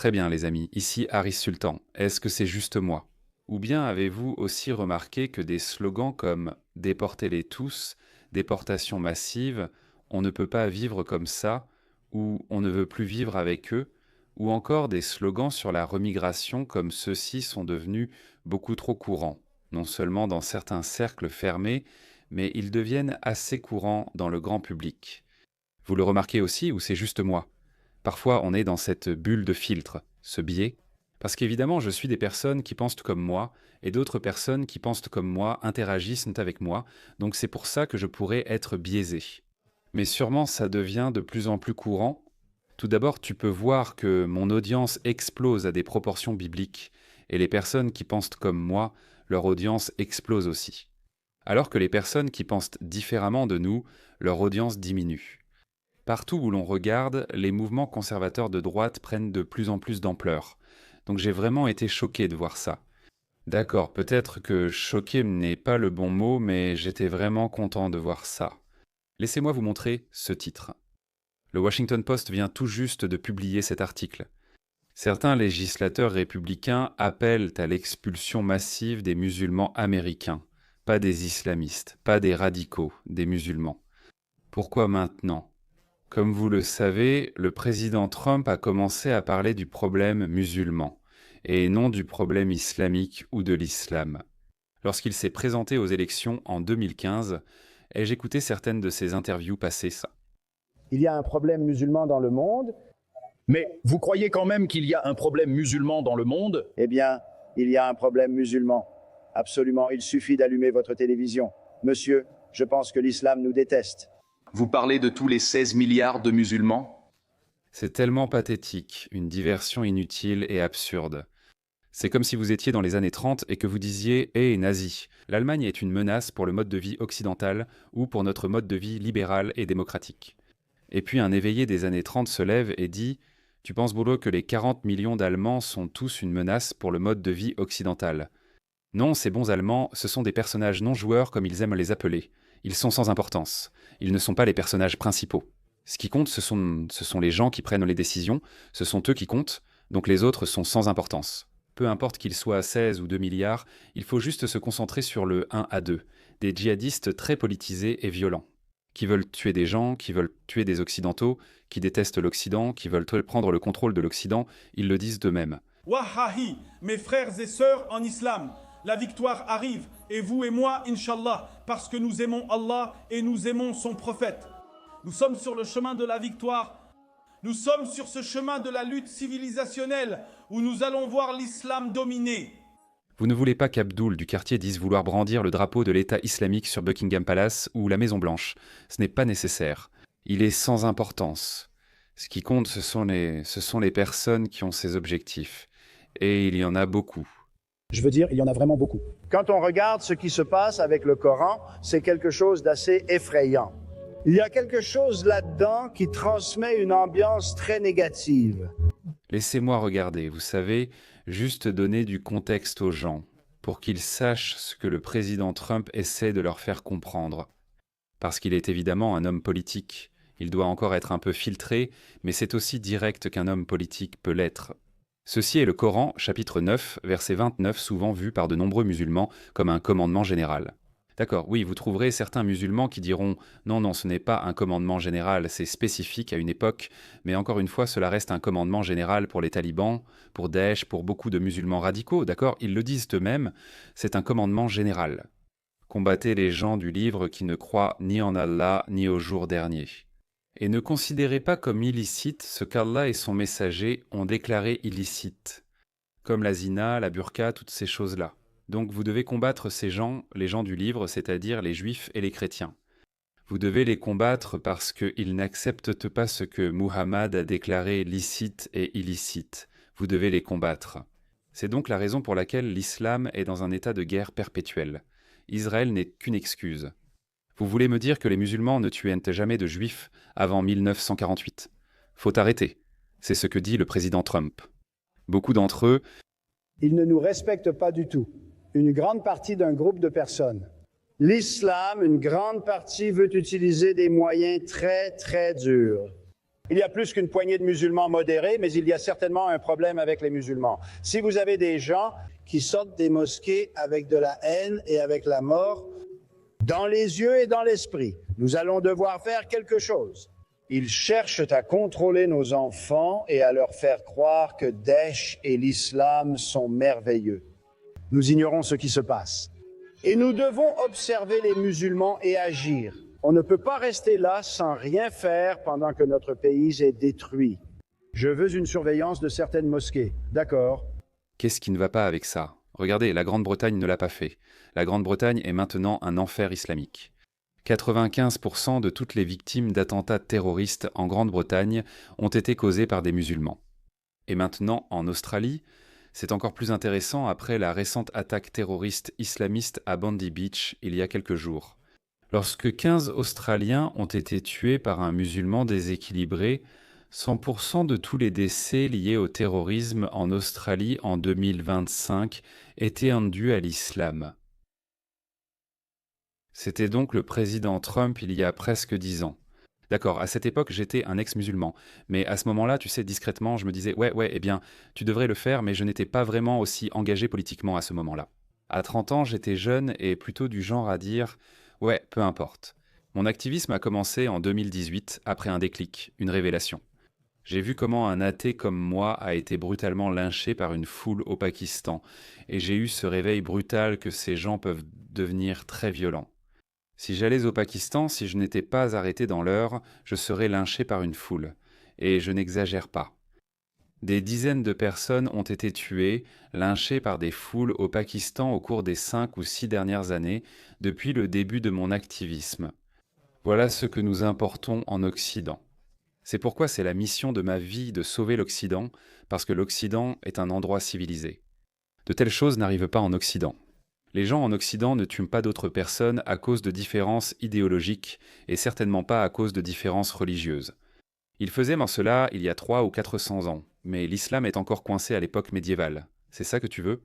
Très bien les amis, ici Harris Sultan. Est-ce que c'est juste moi? Ou bien avez-vous aussi remarqué que des slogans comme «Déportez-les tous», «Déportation massive», «On ne peut pas vivre comme ça» ou «On ne veut plus vivre avec eux», ou encore des slogans sur la remigration comme ceux-ci sont devenus beaucoup trop courants, non seulement dans certains cercles fermés, mais ils deviennent assez courants dans le grand public. Vous le remarquez aussi ou c'est juste moi? Parfois, on est dans cette bulle de filtre, ce biais, parce qu'évidemment, je suis des personnes qui pensent comme moi, et d'autres personnes qui pensent comme moi interagissent avec moi, donc c'est pour ça que je pourrais être biaisé. Mais sûrement, ça devient de plus en plus courant. Tout d'abord, tu peux voir que mon audience explose à des proportions bibliques, et les personnes qui pensent comme moi, leur audience explose aussi. Alors que les personnes qui pensent différemment de nous, leur audience diminue. Partout où l'on regarde, les mouvements conservateurs de droite prennent de plus en plus d'ampleur. Donc j'ai vraiment été choqué de voir ça. D'accord, peut-être que choqué n'est pas le bon mot, mais j'étais vraiment content de voir ça. Laissez-moi vous montrer ce titre. Le Washington Post vient tout juste de publier cet article. Certains législateurs républicains appellent à l'expulsion massive des musulmans américains, pas des islamistes, pas des radicaux, des musulmans. Pourquoi maintenant ? Comme vous le savez, le président Trump a commencé à parler du problème musulman, et non du problème islamique ou de l'islam. Lorsqu'il s'est présenté aux élections en 2015, ai-je écouté certaines de ses interviews passer ça. Il y a un problème musulman dans le monde. Mais vous croyez quand même qu'il y a un problème musulman dans le monde? Eh bien, il y a un problème musulman. Absolument, il suffit d'allumer votre télévision. Monsieur, je pense que l'islam nous déteste. Vous parlez de tous les 16 milliards de musulmans? C'est tellement pathétique, une diversion inutile et absurde. C'est comme si vous étiez dans les années 30 et que vous disiez « Hé, nazi, l'Allemagne est une menace pour le mode de vie occidental ou pour notre mode de vie libéral et démocratique. » Et puis un éveillé des années 30 se lève et dit « Tu penses, Boulot, que les 40 millions d'Allemands sont tous une menace pour le mode de vie occidental ?» Non, ces bons Allemands, ce sont des personnages non joueurs comme ils aiment les appeler. Ils sont sans importance. Ils ne sont pas les personnages principaux. Ce qui compte, ce sont les gens qui prennent les décisions, ce sont eux qui comptent, donc les autres sont sans importance. Peu importe qu'ils soient 16 ou 2 milliards, il faut juste se concentrer sur le 1 à 2, des djihadistes très politisés et violents, qui veulent tuer des gens, qui veulent tuer des occidentaux, qui détestent l'Occident, qui veulent prendre le contrôle de l'Occident, ils le disent d'eux-mêmes. Wahahi, mes frères et sœurs en islam, la victoire arrive, et vous et moi, Inch'Allah, parce que nous aimons Allah et nous aimons son prophète. Nous sommes sur le chemin de la victoire. Nous sommes sur ce chemin de la lutte civilisationnelle où nous allons voir l'islam dominer. Vous ne voulez pas qu'Abdoul du quartier dise vouloir brandir le drapeau de l'État islamique sur Buckingham Palace ou la Maison Blanche. Ce n'est pas nécessaire. Il est sans importance. Ce qui compte, ce sont les personnes qui ont ces objectifs. Et il y en a beaucoup. Je veux dire, il y en a vraiment beaucoup. Quand on regarde ce qui se passe avec le Coran, c'est quelque chose d'assez effrayant. Il y a quelque chose là-dedans qui transmet une ambiance très négative. Laissez-moi regarder, vous savez, juste donner du contexte aux gens, pour qu'ils sachent ce que le président Trump essaie de leur faire comprendre. Parce qu'il est évidemment un homme politique. Il doit encore être un peu filtré, mais c'est aussi direct qu'un homme politique peut l'être. Ceci est le Coran, chapitre 9, verset 29, souvent vu par de nombreux musulmans comme un commandement général. D'accord, oui, vous trouverez certains musulmans qui diront « Non, non, ce n'est pas un commandement général, c'est spécifique à une époque, mais encore une fois, cela reste un commandement général pour les talibans, pour Daesh, pour beaucoup de musulmans radicaux, d'accord, ils le disent eux-mêmes, c'est un commandement général. Combattez les gens du livre qui ne croient ni en Allah ni au jour dernier. Et ne considérez pas comme illicite ce qu'Allah et son messager ont déclaré illicite, comme la zina, la burqa, toutes ces choses-là. Donc vous devez combattre ces gens, les gens du livre, c'est-à-dire les juifs et les chrétiens. Vous devez les combattre parce qu'ils n'acceptent pas ce que Muhammad a déclaré licite et illicite. Vous devez les combattre. C'est donc la raison pour laquelle l'islam est dans un état de guerre perpétuelle. Israël n'est qu'une excuse. Vous voulez me dire que les musulmans ne tuaient jamais de juifs avant 1948 ? Faut arrêter. C'est ce que dit le président Trump. Beaucoup d'entre eux... Ils ne nous respectent pas du tout. Une grande partie d'un groupe de personnes. L'islam, une grande partie, veut utiliser des moyens très, très durs. Il y a plus qu'une poignée de musulmans modérés, mais il y a certainement un problème avec les musulmans. Si vous avez des gens qui sortent des mosquées avec de la haine et avec la mort, dans les yeux et dans l'esprit, nous allons devoir faire quelque chose. Ils cherchent à contrôler nos enfants et à leur faire croire que Daesh et l'islam sont merveilleux. Nous ignorons ce qui se passe. Et nous devons observer les musulmans et agir. On ne peut pas rester là sans rien faire pendant que notre pays est détruit. Je veux une surveillance de certaines mosquées. D'accord. Qu'est-ce qui ne va pas avec ça? Regardez, la Grande-Bretagne ne l'a pas fait. La Grande-Bretagne est maintenant un enfer islamique. 95% de toutes les victimes d'attentats terroristes en Grande-Bretagne ont été causées par des musulmans. Et maintenant, en Australie, c'est encore plus intéressant après la récente attaque terroriste islamiste à Bondi Beach il y a quelques jours. Lorsque 15 Australiens ont été tués par un musulman déséquilibré, 100% de tous les décès liés au terrorisme en Australie en 2025 étaient dus à l'islam. C'était donc le président Trump il y a presque 10 ans. D'accord, à cette époque, j'étais un ex-musulman. Mais à ce moment-là, tu sais, discrètement, je me disais « Ouais, eh bien, tu devrais le faire », mais je n'étais pas vraiment aussi engagé politiquement à ce moment-là. À 30 ans, j'étais jeune et plutôt du genre à dire « Ouais, peu importe ». Mon activisme a commencé en 2018, après un déclic, une révélation. J'ai vu comment un athée comme moi a été brutalement lynché par une foule au Pakistan, et j'ai eu ce réveil brutal que ces gens peuvent devenir très violents. Si j'allais au Pakistan, si je n'étais pas arrêté dans l'heure, je serais lynché par une foule. Et je n'exagère pas. Des dizaines de personnes ont été tuées, lynchées par des foules au Pakistan au cours des 5 ou 6 dernières années, depuis le début de mon activisme. Voilà ce que nous importons en Occident. C'est pourquoi c'est la mission de ma vie de sauver l'Occident, parce que l'Occident est un endroit civilisé. De telles choses n'arrivent pas en Occident. Les gens en Occident ne tuent pas d'autres personnes à cause de différences idéologiques et certainement pas à cause de différences religieuses. Ils faisaient en cela il y a 300 ou 400 ans, mais l'islam est encore coincé à l'époque médiévale. C'est ça que tu veux?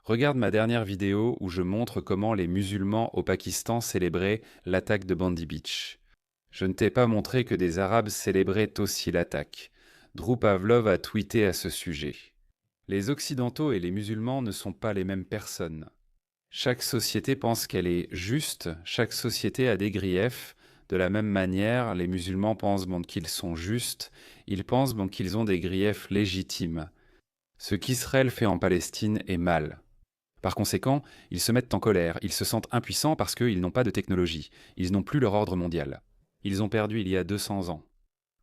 Regarde ma dernière vidéo où je montre comment les musulmans au Pakistan célébraient l'attaque de Bondi Beach. Je ne t'ai pas montré que des Arabes célébraient aussi l'attaque. Drew Pavlov a tweeté à ce sujet. Les Occidentaux et les musulmans ne sont pas les mêmes personnes. Chaque société pense qu'elle est juste, chaque société a des griefs. De la même manière, les musulmans pensent qu'ils sont justes, ils pensent qu'ils ont des griefs légitimes. Ce qu'Israël fait en Palestine est mal. Par conséquent, ils se mettent en colère, ils se sentent impuissants parce qu'ils n'ont pas de technologie, ils n'ont plus leur ordre mondial. Ils ont perdu il y a 200 ans.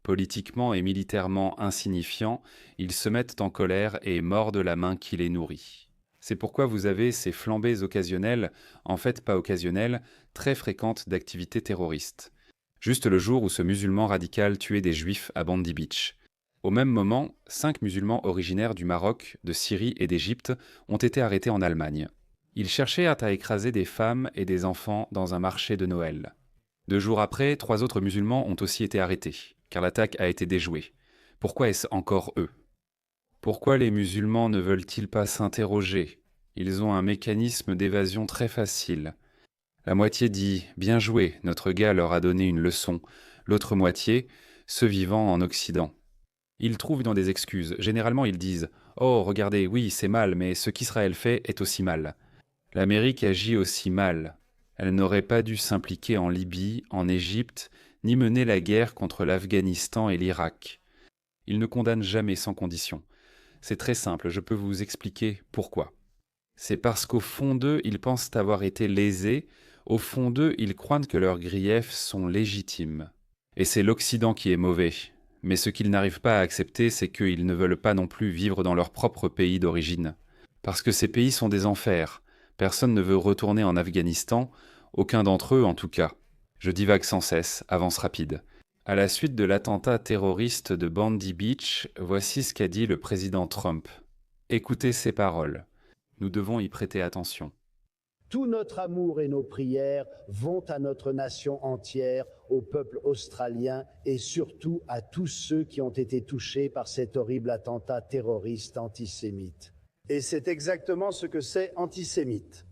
Politiquement et militairement insignifiants, ils se mettent en colère et mordent la main qui les nourrit. C'est pourquoi vous avez ces flambées occasionnelles, en fait pas occasionnelles, très fréquentes d'activités terroristes. Juste le jour où ce musulman radical tuait des juifs à Bondi Beach. Au même moment, 5 musulmans originaires du Maroc, de Syrie et d'Égypte ont été arrêtés en Allemagne. Ils cherchaient à écraser des femmes et des enfants dans un marché de Noël. 2 jours après, 3 autres musulmans ont aussi été arrêtés, car l'attaque a été déjouée. Pourquoi est-ce encore eux ? Pourquoi les musulmans ne veulent-ils pas s'interroger ? Ils ont un mécanisme d'évasion très facile. La moitié dit « Bien joué, notre gars leur a donné une leçon », l'autre moitié « Ceux vivant en Occident ». Ils trouvent dans des excuses. Généralement, ils disent « Oh, regardez, oui, c'est mal, mais ce qu'Israël fait est aussi mal. L'Amérique agit aussi mal. Elle n'aurait pas dû s'impliquer en Libye, en Égypte, ni mener la guerre contre l'Afghanistan et l'Irak. » Ils ne condamnent jamais sans condition. C'est très simple, je peux vous expliquer pourquoi. C'est parce qu'au fond d'eux, ils pensent avoir été lésés, au fond d'eux, ils croient que leurs griefs sont légitimes. Et c'est l'Occident qui est mauvais. Mais ce qu'ils n'arrivent pas à accepter, c'est qu'ils ne veulent pas non plus vivre dans leur propre pays d'origine. Parce que ces pays sont des enfers. Personne ne veut retourner en Afghanistan, aucun d'entre eux en tout cas. Je divague sans cesse, avance rapide. À la suite de l'attentat terroriste de Bondi Beach, voici ce qu'a dit le président Trump. Écoutez ces paroles. Nous devons y prêter attention. Tout notre amour et nos prières vont à notre nation entière, au peuple australien et surtout à tous ceux qui ont été touchés par cet horrible attentat terroriste antisémite. Et c'est exactement ce que c'est antisémite.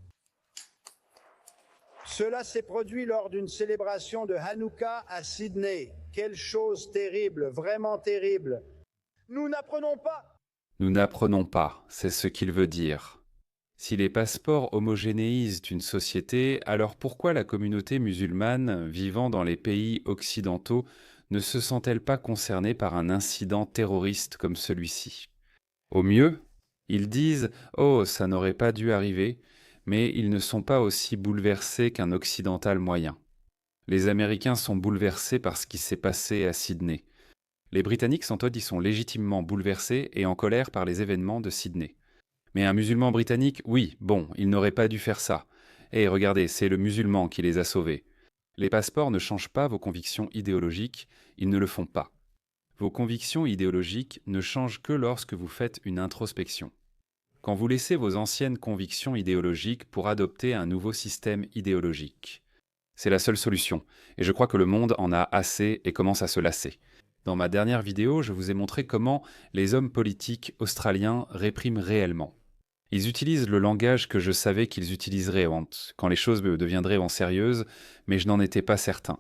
Cela s'est produit lors d'une célébration de Hanouka à Sydney, Quelle chose terrible, vraiment terrible. Nous n'apprenons pas. Nous n'apprenons pas, c'est ce qu'il veut dire. Si les passeports homogénéisent une société, alors pourquoi la communauté musulmane vivant dans les pays occidentaux ne se sent-elle pas concernée par un incident terroriste comme celui-ci? Au mieux, ils disent « Oh, ça n'aurait pas dû arriver », mais ils ne sont pas aussi bouleversés qu'un occidental moyen. Les Américains sont bouleversés par ce qui s'est passé à Sydney. Les Britanniques, sans doute, y sont légitimement bouleversés et en colère par les événements de Sydney. Mais un musulman britannique, oui, bon, il n'aurait pas dû faire ça. Et regardez, c'est le musulman qui les a sauvés. Les passeports ne changent pas vos convictions idéologiques, ils ne le font pas. Vos convictions idéologiques ne changent que lorsque vous faites une introspection. Quand vous laissez vos anciennes convictions idéologiques pour adopter un nouveau système idéologique. C'est la seule solution, et je crois que le monde en a assez et commence à se lasser. Dans ma dernière vidéo, je vous ai montré comment les hommes politiques australiens répriment réellement. Ils utilisent le langage que je savais qu'ils utiliseraient quand les choses deviendraient sérieuses, mais je n'en étais pas certain.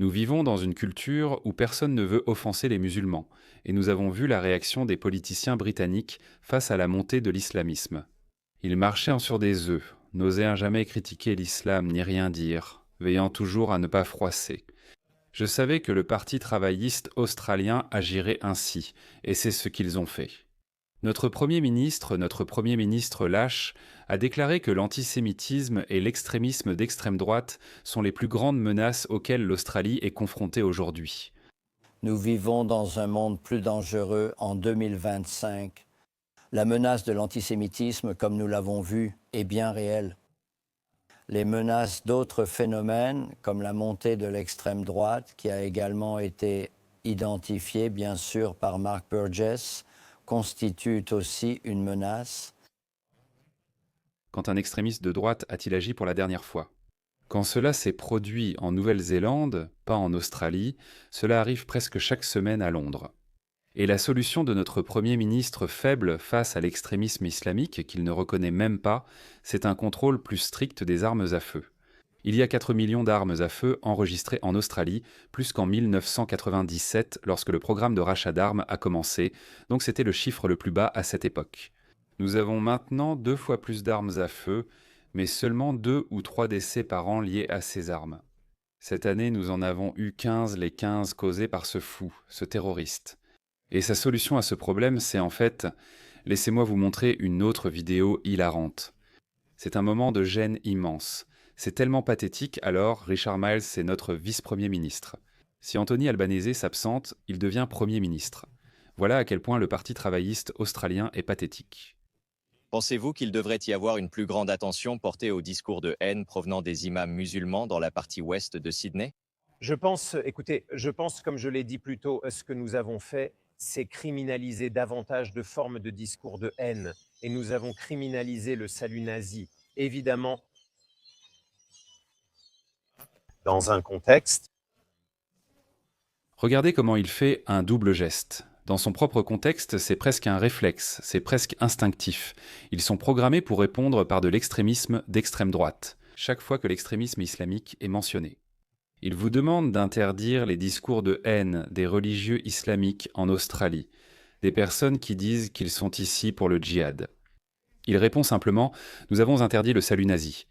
Nous vivons dans une culture où personne ne veut offenser les musulmans, et nous avons vu la réaction des politiciens britanniques face à la montée de l'islamisme. Ils marchaient sur des œufs, n'osaient jamais critiquer l'islam ni rien dire, veillant toujours à ne pas froisser. Je savais que le Parti travailliste australien agirait ainsi, et c'est ce qu'ils ont fait. Notre Premier ministre lâche, a déclaré que l'antisémitisme et l'extrémisme d'extrême droite sont les plus grandes menaces auxquelles l'Australie est confrontée aujourd'hui. Nous vivons dans un monde plus dangereux en 2025. La menace de l'antisémitisme, comme nous l'avons vu, est bien réelle. Les menaces d'autres phénomènes, comme la montée de l'extrême droite, qui a également été identifiée, bien sûr, par Mark Burgess, constituent aussi une menace. Quand un extrémiste de droite a-t-il agi pour la dernière fois? Quand cela s'est produit en Nouvelle-Zélande, pas en Australie, cela arrive presque chaque semaine à Londres. Et la solution de notre Premier ministre faible face à l'extrémisme islamique, qu'il ne reconnaît même pas, c'est un contrôle plus strict des armes à feu. Il y a 4 millions d'armes à feu enregistrées en Australie, plus qu'en 1997, lorsque le programme de rachat d'armes a commencé, donc c'était le chiffre le plus bas à cette époque. Nous avons maintenant 2 fois plus d'armes à feu, mais seulement 2 ou 3 décès par an liés à ces armes. Cette année, nous en avons eu 15, les 15 causés par ce fou, ce terroriste. Et sa solution à ce problème, c'est en fait, laissez-moi vous montrer une autre vidéo hilarante. C'est un moment de gêne immense. C'est tellement pathétique, alors Richard Miles est notre vice-premier ministre. Si Anthony Albanese s'absente, il devient Premier ministre. Voilà à quel point le Parti travailliste australien est pathétique. Pensez-vous qu'il devrait y avoir une plus grande attention portée aux discours de haine provenant des imams musulmans dans la partie ouest de Sydney? Je pense, comme je l'ai dit plus tôt, ce que nous avons fait, c'est criminaliser davantage de formes de discours de haine. Et nous avons criminalisé le salut nazi. Évidemment, dans un contexte. Regardez comment il fait un double geste. Dans son propre contexte, c'est presque un réflexe, c'est presque instinctif. Ils sont programmés pour répondre par de l'extrémisme d'extrême droite, chaque fois que l'extrémisme islamique est mentionné. Ils vous demandent d'interdire les discours de haine des religieux islamiques en Australie, des personnes qui disent qu'ils sont ici pour le djihad. Il répond simplement « Nous avons interdit le salut nazi ».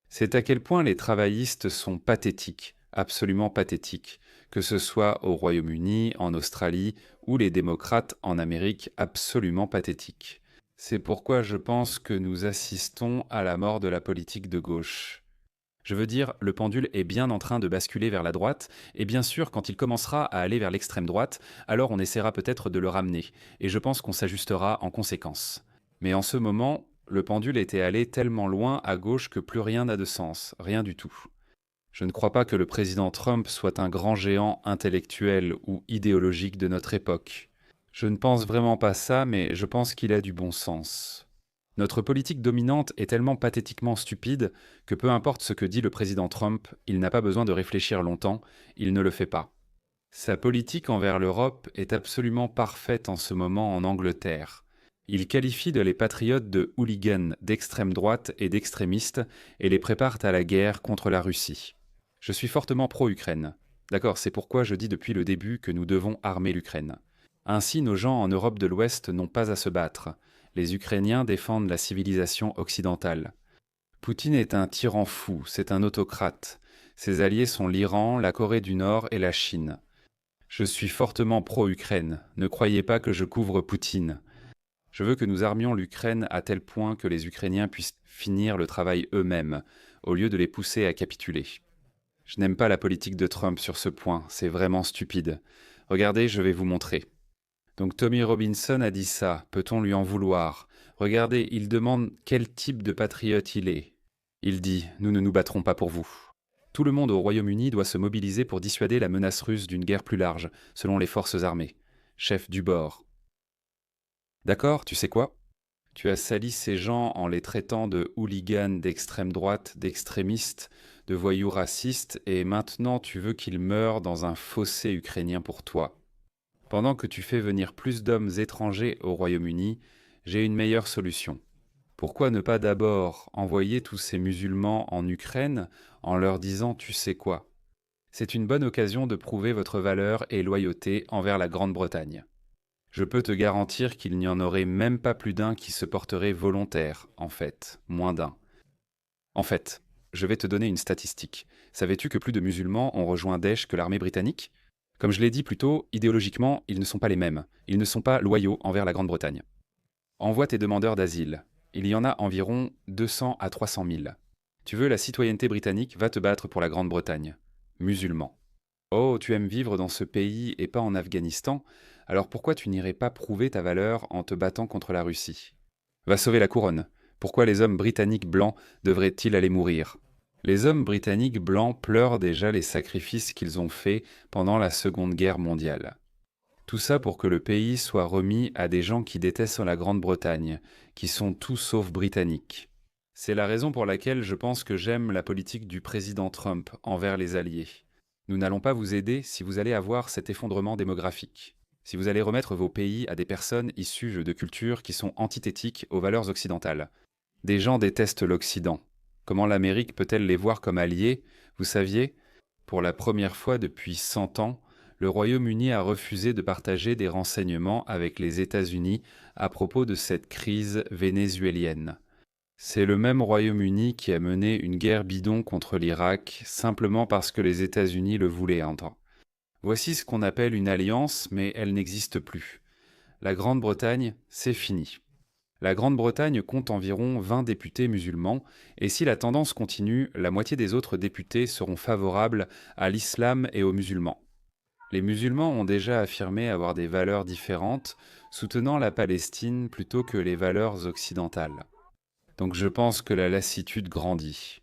C'est à quel point les travaillistes sont pathétiques, absolument pathétiques, que ce soit au Royaume-Uni, en Australie, ou les démocrates en Amérique, absolument pathétiques. C'est pourquoi je pense que nous assistons à la mort de la politique de gauche. Je veux dire, le pendule est bien en train de basculer vers la droite, et bien sûr, quand il commencera à aller vers l'extrême droite, alors on essaiera peut-être de le ramener, et je pense qu'on s'ajustera en conséquence. Mais en ce moment, le pendule était allé tellement loin à gauche que plus rien n'a de sens, rien du tout. Je ne crois pas que le président Trump soit un grand géant intellectuel ou idéologique de notre époque. Je ne pense vraiment pas ça, mais je pense qu'il a du bon sens. Notre politique dominante est tellement pathétiquement stupide que peu importe ce que dit le président Trump, il n'a pas besoin de réfléchir longtemps, il ne le fait pas. Sa politique envers l'Europe est absolument parfaite en ce moment en Angleterre. Il qualifie les patriotes de hooligans d'extrême droite et d'extrémistes et les prépare à la guerre contre la Russie. Je suis fortement pro-Ukraine. D'accord, c'est pourquoi je dis depuis le début que nous devons armer l'Ukraine. Ainsi, nos gens en Europe de l'Ouest n'ont pas à se battre. Les Ukrainiens défendent la civilisation occidentale. Poutine est un tyran fou, c'est un autocrate. Ses alliés sont l'Iran, la Corée du Nord et la Chine. Je suis fortement pro-Ukraine. Ne croyez pas que je couvre Poutine. Je veux que nous armions l'Ukraine à tel point que les Ukrainiens puissent finir le travail eux-mêmes, au lieu de les pousser à capituler. Je n'aime pas la politique de Trump sur ce point, c'est vraiment stupide. Regardez, je vais vous montrer. Donc Tommy Robinson a dit ça, peut-on lui en vouloir? Regardez, il demande quel type de patriote il est. Il dit « Nous ne nous battrons pas pour vous ». Tout le monde au Royaume-Uni doit se mobiliser pour dissuader la menace russe d'une guerre plus large, selon les forces armées. Chef du bord. D'accord, tu sais quoi? Tu as sali ces gens en les traitant de hooligans d'extrême droite, d'extrémistes, de voyous racistes, et maintenant tu veux qu'ils meurent dans un fossé ukrainien pour toi. Pendant que tu fais venir plus d'hommes étrangers au Royaume-Uni, j'ai une meilleure solution. Pourquoi ne pas d'abord envoyer tous ces musulmans en Ukraine en leur disant tu sais quoi? C'est une bonne occasion de prouver votre valeur et loyauté envers la Grande-Bretagne. Je peux te garantir qu'il n'y en aurait même pas plus d'un qui se porterait volontaire, en fait, moins d'un. En fait, je vais te donner une statistique. Savais-tu que plus de musulmans ont rejoint Daesh que l'armée britannique? Comme je l'ai dit plus tôt, idéologiquement, ils ne sont pas les mêmes. Ils ne sont pas loyaux envers la Grande-Bretagne. Envoie tes demandeurs d'asile. Il y en a environ 200 à 300 000. Tu veux la citoyenneté britannique, va te battre pour la Grande-Bretagne. Musulman. Oh, tu aimes vivre dans ce pays et pas en Afghanistan, alors pourquoi tu n'irais pas prouver ta valeur en te battant contre la Russie? Va sauver la couronne. Pourquoi les hommes britanniques blancs devraient-ils aller mourir? Les hommes britanniques blancs pleurent déjà les sacrifices qu'ils ont faits pendant la Seconde Guerre mondiale. Tout ça pour que le pays soit remis à des gens qui détestent la Grande-Bretagne, qui sont tout sauf britanniques. C'est la raison pour laquelle je pense que j'aime la politique du président Trump envers les Alliés. Nous n'allons pas vous aider si vous allez avoir cet effondrement démographique. Si vous allez remettre vos pays à des personnes issues de cultures qui sont antithétiques aux valeurs occidentales. Des gens détestent l'Occident. Comment l'Amérique peut-elle les voir comme alliés? Vous saviez? Pour la première fois depuis 100 ans, le Royaume-Uni a refusé de partager des renseignements avec les États-Unis à propos de cette crise vénézuélienne. C'est le même Royaume-Uni qui a mené une guerre bidon contre l'Irak simplement parce que les États-Unis le voulaient entendre. Voici ce qu'on appelle une alliance, mais elle n'existe plus. La Grande-Bretagne, c'est fini. La Grande-Bretagne compte environ 20 députés musulmans, et si la tendance continue, la moitié des autres députés seront favorables à l'islam et aux musulmans. Les musulmans ont déjà affirmé avoir des valeurs différentes, soutenant la Palestine plutôt que les valeurs occidentales. Donc je pense que la lassitude grandit.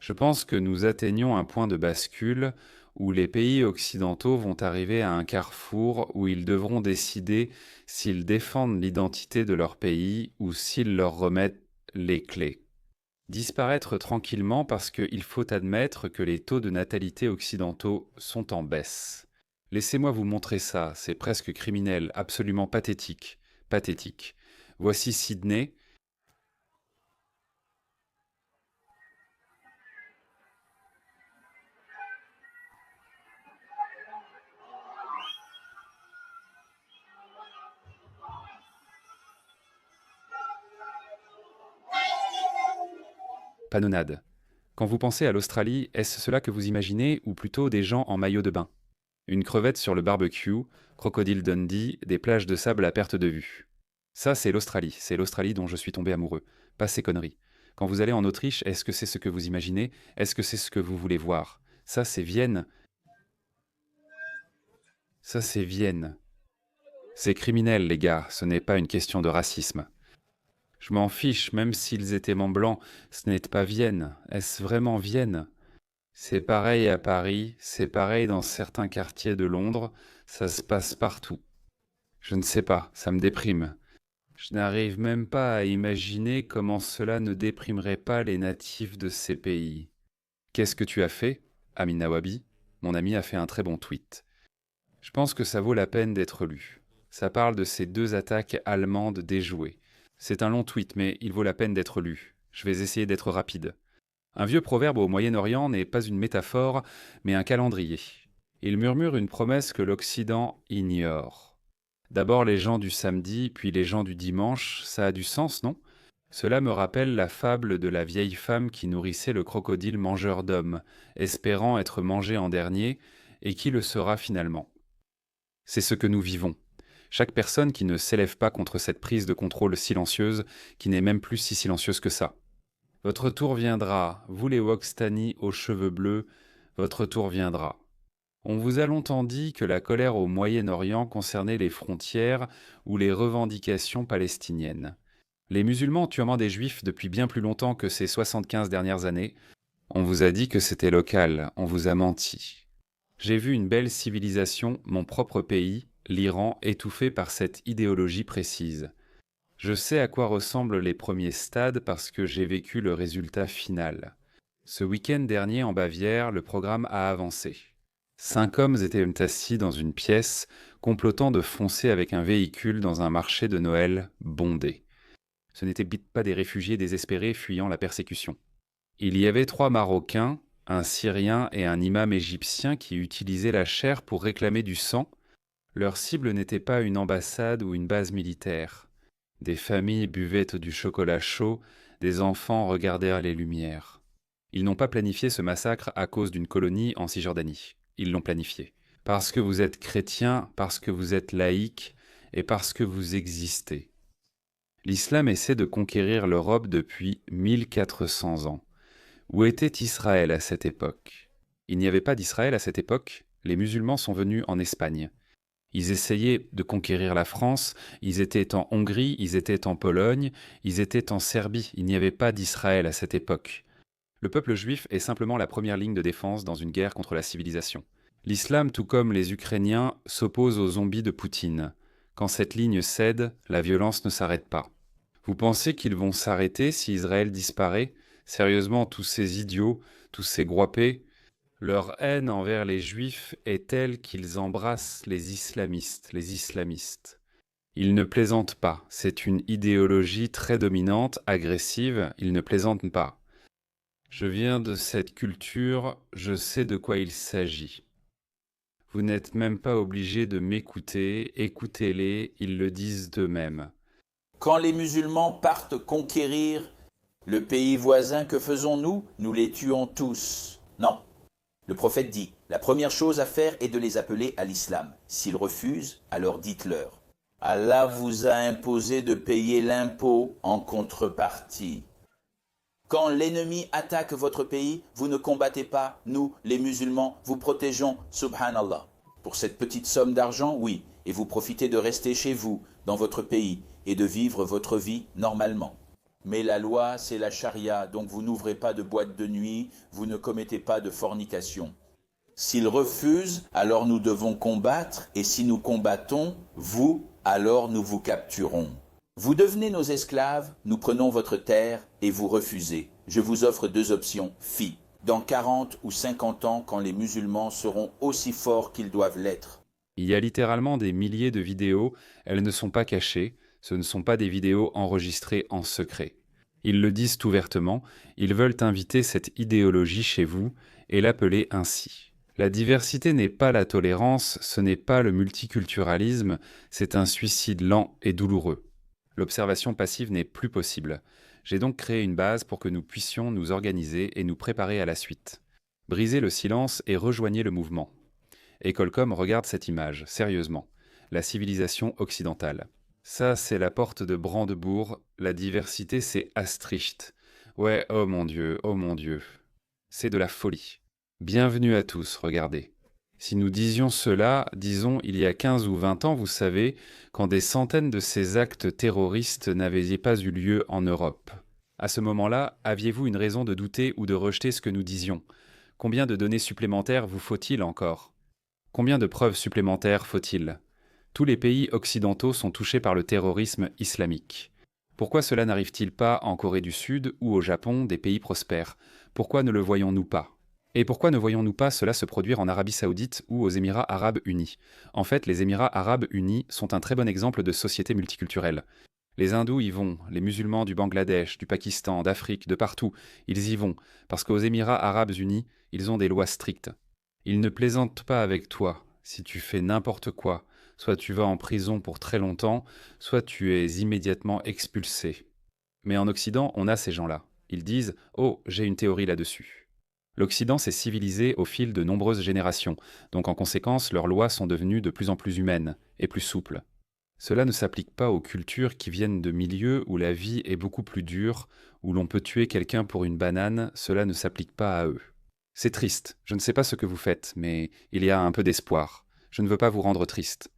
Je pense que nous atteignons un point de bascule où les pays occidentaux vont arriver à un carrefour où ils devront décider s'ils défendent l'identité de leur pays ou s'ils leur remettent les clés. Disparaître tranquillement parce qu'il faut admettre que les taux de natalité occidentaux sont en baisse. Laissez-moi vous montrer ça, c'est presque criminel, absolument pathétique. Pathétique. Voici Sydney. Panonnade. Quand vous pensez à l'Australie, est-ce cela que vous imaginez ou plutôt des gens en maillot de bain? Une crevette sur le barbecue, Crocodile Dundee, des plages de sable à perte de vue. Ça, c'est l'Australie dont je suis tombé amoureux. Pas ces conneries. Quand vous allez en Autriche, est-ce que c'est ce que vous imaginez? Est-ce que c'est ce que vous voulez voir? Ça, c'est Vienne. Ça, c'est Vienne. C'est criminel, les gars, ce n'est pas une question de racisme. Je m'en fiche, même s'ils étaient Mont Blanc, ce n'est pas Vienne. Est-ce vraiment Vienne? C'est pareil à Paris, c'est pareil dans certains quartiers de Londres, ça se passe partout. Je ne sais pas, ça me déprime. Je n'arrive même pas à imaginer comment cela ne déprimerait pas les natifs de ces pays. Qu'est-ce que tu as fait, Amin Nawabi? Mon ami a fait un très bon tweet. Je pense que ça vaut la peine d'être lu. Ça parle de ces 2 attaques allemandes déjouées. C'est un long tweet, mais il vaut la peine d'être lu. Je vais essayer d'être rapide. Un vieux proverbe au Moyen-Orient n'est pas une métaphore, mais un calendrier. Ils murmurent une promesse que l'Occident ignore. D'abord les gens du samedi, puis les gens du dimanche, ça a du sens, non? Cela me rappelle la fable de la vieille femme qui nourrissait le crocodile mangeur d'hommes, espérant être mangé en dernier, et qui le sera finalement. C'est ce que nous vivons. Chaque personne qui ne s'élève pas contre cette prise de contrôle silencieuse, qui n'est même plus si silencieuse que ça. Votre tour viendra, vous les Wokstani aux cheveux bleus, votre tour viendra. On vous a longtemps dit que la colère au Moyen-Orient concernait les frontières ou les revendications palestiniennes. Les musulmans tuant des juifs depuis bien plus longtemps que ces 75 dernières années, on vous a dit que c'était local, on vous a menti. J'ai vu une belle civilisation, mon propre pays, l'Iran, étouffé par cette idéologie précise. Je sais à quoi ressemblent les premiers stades parce que j'ai vécu le résultat final. Ce week-end dernier en Bavière, le programme a avancé. 5 hommes étaient assis dans une pièce, complotant de foncer avec un véhicule dans un marché de Noël bondé. Ce n'étaient pas des réfugiés désespérés fuyant la persécution. Il y avait 3 Marocains, un Syrien et un imam égyptien qui utilisaient la chair pour réclamer du sang. Leur cible n'était pas une ambassade ou une base militaire. Des familles buvaient du chocolat chaud, des enfants regardèrent les lumières. Ils n'ont pas planifié ce massacre à cause d'une colonie en Cisjordanie. Ils l'ont planifié. Parce que vous êtes chrétien, parce que vous êtes laïque et parce que vous existez. L'islam essaie de conquérir l'Europe depuis 1400 ans. Où était Israël à cette époque? Il n'y avait pas d'Israël à cette époque. Les musulmans sont venus en Espagne. Ils essayaient de conquérir la France, ils étaient en Hongrie, ils étaient en Pologne, ils étaient en Serbie. Il n'y avait pas d'Israël à cette époque. Le peuple juif est simplement la première ligne de défense dans une guerre contre la civilisation. L'islam, tout comme les Ukrainiens, s'oppose aux zombies de Poutine. Quand cette ligne cède, la violence ne s'arrête pas. Vous pensez qu'ils vont s'arrêter si Israël disparaît? Sérieusement, tous ces idiots, tous ces groipés, leur haine envers les Juifs est telle qu'ils embrassent les islamistes. Ils ne plaisantent pas, c'est une idéologie très dominante, agressive, ils ne plaisantent pas. Je viens de cette culture, je sais de quoi il s'agit. Vous n'êtes même pas obligé de m'écouter, écoutez-les, ils le disent d'eux-mêmes. Quand les musulmans partent conquérir le pays voisin, que faisons-nous? Nous les tuons tous. Non. Le prophète dit, la première chose à faire est de les appeler à l'islam. S'ils refusent, alors dites-leur. Allah vous a imposé de payer l'impôt en contrepartie. Quand l'ennemi attaque votre pays, vous ne combattez pas, nous, les musulmans, vous protégeons, subhanallah. Pour cette petite somme d'argent, oui, et vous profitez de rester chez vous, dans votre pays, et de vivre votre vie normalement. Mais la loi, c'est la charia, donc vous n'ouvrez pas de boîte de nuit, vous ne commettez pas de fornication. S'ils refusent, alors nous devons combattre, et si nous combattons, vous, alors nous vous capturons. Vous devenez nos esclaves, nous prenons votre terre et vous refusez. Je vous offre 2 options, fi. Dans 40 ou 50 ans, quand les musulmans seront aussi forts qu'ils doivent l'être. Il y a littéralement des milliers de vidéos, elles ne sont pas cachées, ce ne sont pas des vidéos enregistrées en secret. Ils le disent ouvertement, ils veulent inviter cette idéologie chez vous et l'appeler ainsi. La diversité n'est pas la tolérance, ce n'est pas le multiculturalisme, c'est un suicide lent et douloureux. L'observation passive n'est plus possible. J'ai donc créé une base pour que nous puissions nous organiser et nous préparer à la suite. Brisez le silence et rejoignez le mouvement. Ecolcom regarde cette image, sérieusement. La civilisation occidentale. Ça, c'est la porte de Brandebourg. La diversité, c'est Maastricht. Ouais, oh mon Dieu, oh mon Dieu. C'est de la folie. Bienvenue à tous, regardez. Si nous disions cela, disons il y a 15 ou 20 ans, vous savez, quand des centaines de ces actes terroristes n'avaient pas eu lieu en Europe. À ce moment-là, aviez-vous une raison de douter ou de rejeter ce que nous disions? Combien de données supplémentaires vous faut-il encore? Combien de preuves supplémentaires faut-il? Tous les pays occidentaux sont touchés par le terrorisme islamique. Pourquoi cela n'arrive-t-il pas en Corée du Sud ou au Japon, des pays prospères? Pourquoi ne le voyons-nous pas? Et pourquoi ne voyons-nous pas cela se produire en Arabie Saoudite ou aux Émirats Arabes Unis? En fait, les Émirats Arabes Unis sont un très bon exemple de société multiculturelle. Les hindous y vont, les musulmans du Bangladesh, du Pakistan, d'Afrique, de partout, ils y vont, parce qu'aux Émirats Arabes Unis, ils ont des lois strictes. Ils ne plaisantent pas avec toi si tu fais n'importe quoi. Soit tu vas en prison pour très longtemps, soit tu es immédiatement expulsé. Mais en Occident, on a ces gens-là. Ils disent « Oh, j'ai une théorie là-dessus ». L'Occident s'est civilisé au fil de nombreuses générations, donc en conséquence, leurs lois sont devenues de plus en plus humaines et plus souples. Cela ne s'applique pas aux cultures qui viennent de milieux où la vie est beaucoup plus dure, où l'on peut tuer quelqu'un pour une banane, cela ne s'applique pas à eux. C'est triste, je ne sais pas ce que vous faites, mais il y a un peu d'espoir. Je ne veux pas vous rendre triste.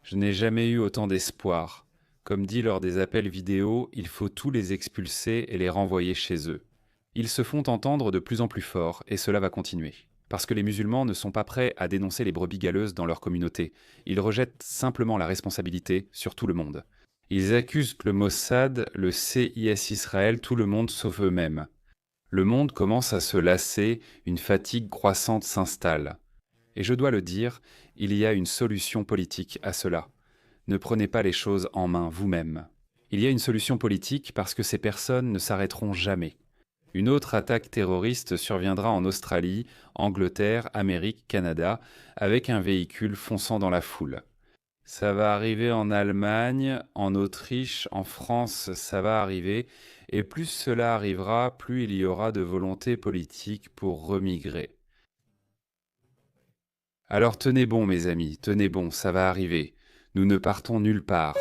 Je n'ai jamais eu autant d'espoir. Comme dit lors des appels vidéo, il faut tous les expulser et les renvoyer chez eux. Ils se font entendre de plus en plus fort, et cela va continuer. Parce que les musulmans ne sont pas prêts à dénoncer les brebis galeuses dans leur communauté. Ils rejettent simplement la responsabilité sur tout le monde. Ils accusent le Mossad, le CIS Israël, tout le monde sauf eux-mêmes. Le monde commence à se lasser, une fatigue croissante s'installe. Et je dois le dire, il y a une solution politique à cela. Ne prenez pas les choses en main vous-même. Il y a une solution politique parce que ces personnes ne s'arrêteront jamais. Une autre attaque terroriste surviendra en Australie, Angleterre, Amérique, Canada, avec un véhicule fonçant dans la foule. Ça va arriver en Allemagne, en Autriche, en France, ça va arriver, et plus cela arrivera, plus il y aura de volonté politique pour remigrer. Alors tenez bon mes amis, tenez bon, ça va arriver. Nous ne partons nulle part.